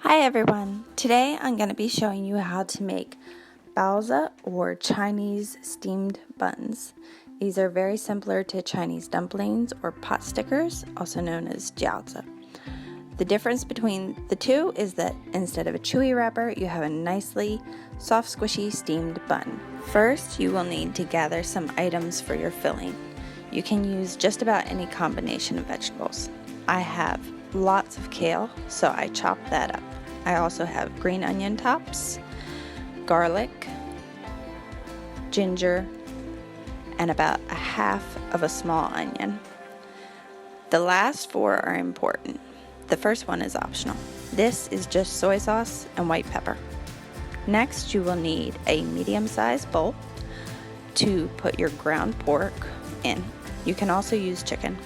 Hi everyone! Today I'm going to be showing you how to make Baozi or Chinese steamed buns. These are very similar to Chinese dumplings or potstickers, also known as jiaozi. The difference between the two is that instead of a chewy wrapper, you have a nicely soft, squishy steamed bun. First, you will need to gather some items for your filling. You can use just about any combination of vegetables. I have lots of kale, so I chopped that up. I also have green onion tops, garlic, ginger, and about a half of a small onion. The last four are important. The first one is optional. This is just soy sauce and white pepper. Next, you will need a medium-sized bowl to put your ground pork in. You can also use chicken.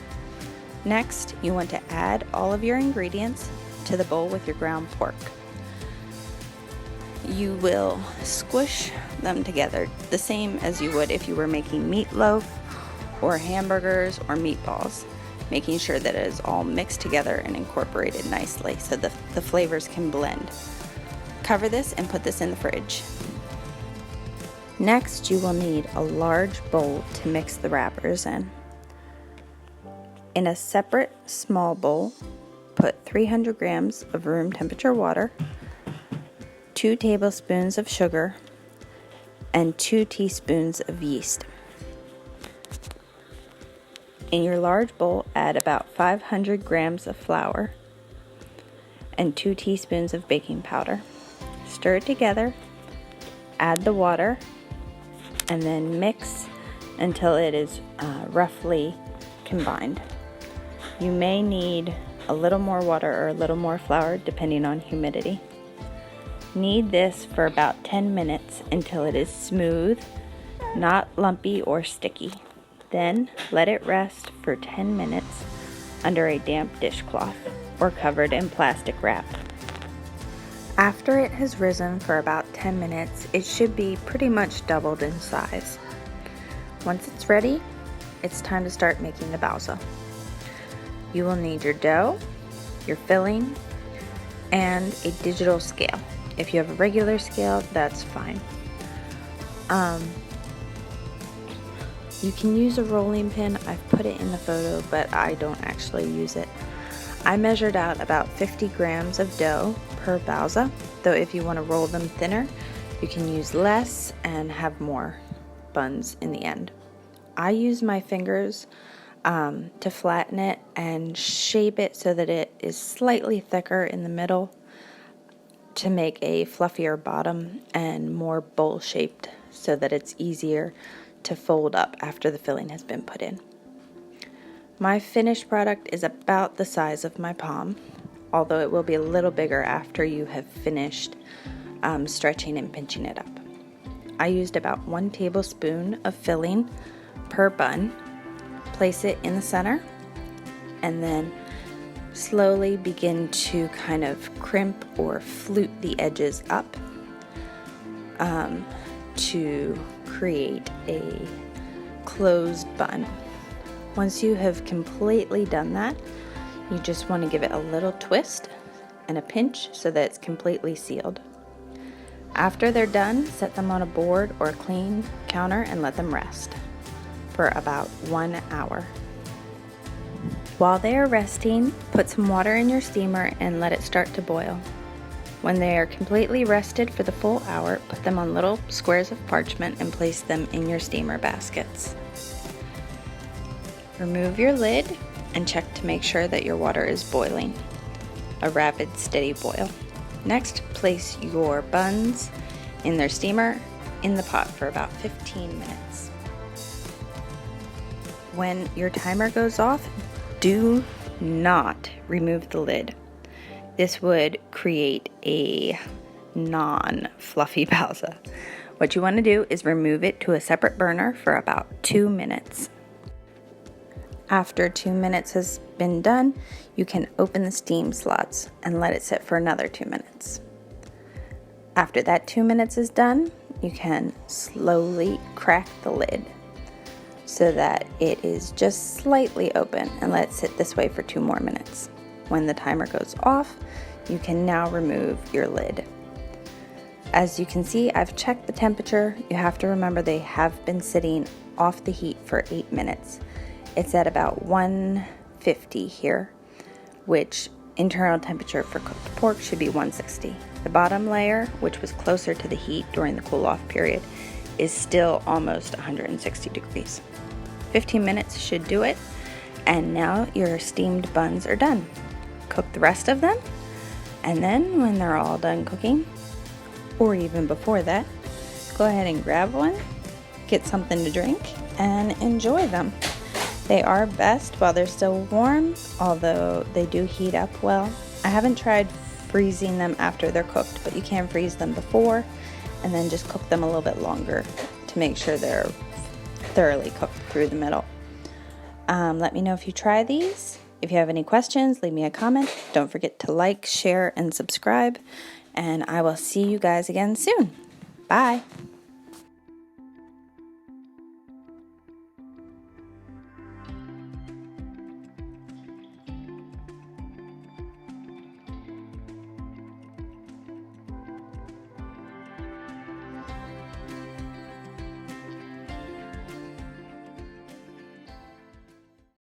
Next, you want to add all of your ingredients to the bowl with your ground pork. You will squish them together the same as you would if you were making meatloaf or hamburgers or meatballs, making sure that it is all mixed together and incorporated nicely so the flavors can blend. Cover this and put this in the fridge. Next, you will need a large bowl to mix the wrappers in. In a separate small bowl, put 300 grams of room temperature water, 2 tablespoons of sugar, and 2 teaspoons of yeast. In your large bowl, add about 500 grams of flour and 2 teaspoons of baking powder. Stir it together, add the water, and then mix until it is roughly combined. You may need a little more water or a little more flour depending on humidity. Knead this for about 10 minutes until it is smooth, not lumpy or sticky. Then let it rest for 10 minutes under a damp dishcloth or covered in plastic wrap. After it has risen for about 10 minutes, it should be pretty much doubled in size. Once it's ready, it's time to start making the baozi. You will need your dough, your filling, and a digital scale. If you have a regular scale, that's fine. You can use a rolling pin. I've put it in the photo, but I don't actually use it. I measured out about 50 grams of dough per baozi, though if you want to roll them thinner, you can use less and have more buns in the end. I use my fingers to flatten it and shape it so that it is slightly thicker in the middle to make a fluffier bottom and more bowl shaped so that it's easier to fold up after the filling has been put in. My finished product is about the size of my palm, although it will be a little bigger after you have finished stretching and pinching it up. I used about 1 tablespoon of filling per bun. Place it in the center and then slowly begin to kind of crimp or flute the edges up to create a closed bun. Once you have completely done that, you just want to give it a little twist and a pinch so that it's completely sealed. After they're done, set them on a board or a clean counter and let them rest for about 1 hour. While they are resting, put some water in your steamer and let it start to boil. When they are completely rested for the full hour, put them on little squares of parchment and place them in your steamer baskets. Remove your lid and check to make sure that your water is boiling, a rapid, steady boil. Next, place your buns in their steamer in the pot for about 15 minutes. When your timer goes off, do not remove the lid. This would create a non-fluffy baozi. What you want to do is remove it to a separate burner for about 2 minutes. After 2 minutes has been done, you can open the steam slots and let it sit for another 2 minutes. After that 2 minutes is done, you can slowly crack the lid so that it is just slightly open and let it sit this way for 2 more minutes. When the timer goes off, You can now remove your lid. As you can see, I've checked the temperature. You have to remember they have been sitting off the heat for 8 minutes. It's at about 150 here, which internal temperature for cooked pork should be 160. The bottom layer, which was closer to the heat during the cool-off period, is still almost 160 degrees. 15 minutes should do it, and now your steamed buns are done. Cook the rest of them, and then when they're all done cooking, or even before that, go ahead and grab one, get something to drink, and enjoy them. They are best while they're still warm, although they do heat up well. I haven't tried freezing them after they're cooked, but you can freeze them before and then just cook them a little bit longer to make sure they're thoroughly cooked through the middle. Let me know if you try these. If you have any questions, leave me a comment. Don't forget to like, share, and subscribe. And I will see you guys again soon. Bye.